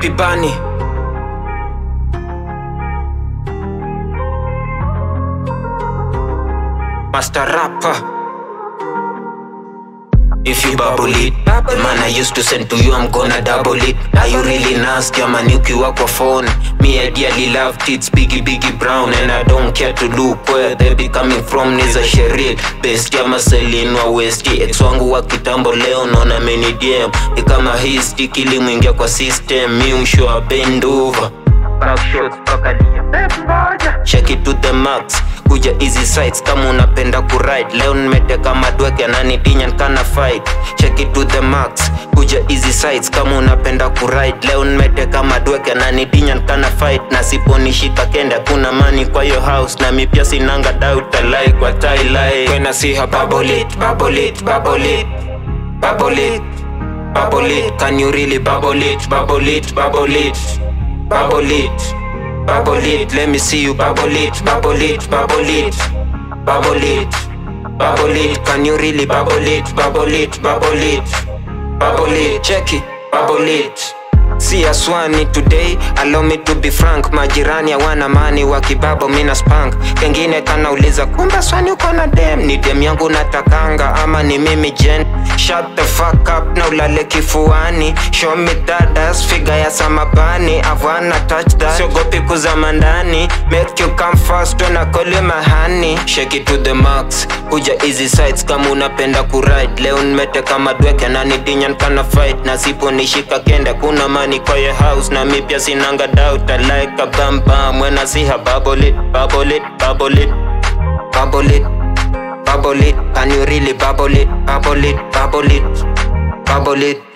Happy Bunny. Master rapper. If you bubble it, the man I used to send to you, I'm gonna double it. Are you really nasty? I'm a ukiwa kwa phone. Me I dearly love tits, biggie brown. And I don't care to look where they be coming from. Niza Sheryl, best ya Marceline wa West. Ex wangu wa kitambo leo nona meni DM. Ni kama hii stick ili mwingia kwa system. Mi mshua bend over. Back shots paka dia check it to the max. Kuja easy sides kama unapenda kuride. Leo nimeteka madweke ananidinya nkana fight. Check it to the max. Kuja easy sides kama unapenda kuride. Leo nimeteka madweke ananidinya nkana fight. Na siponishika kenda kuna money kwa your house. Na mi pia sinanga doubt like what I like. When I see her bubble it, bubble it, bubble it, bubble it, bubble it. Can you really bubble it, bubble it, bubble it, bubble it, bubble it? Let me see you bubble it, bubble it, bubble it, bubble it, bubble it. Can you really bubble it, bubble it, bubble it, bubble it? Check it, bubble it. See a swani today, allow me to be frank. Majirani ya wana mani wa kibabo mina spank. Kengine kana uliza kumba swani uko na dem. Ni dem yangu natakanga ama ni mimi jen. Shut the fuck up na ulale kifuani. Show me that ass figure ya samabani. I wanna touch that, siogopi kuzama ndani. Make you come fast when I call you my honey. Shake it to the max. Kuja easy sides kama unapenda kuride. Leo nimeteka madweke na nidinya nkana fight. Na sipo nishika kenda kuna money kwa your house. Na mi pia sinanga doubt I like a bam bam. When I see her bubble it, bubble it, bubble it, bubble it, bubble it. Can you really bubble it, bubble it, bubble it, bubble it?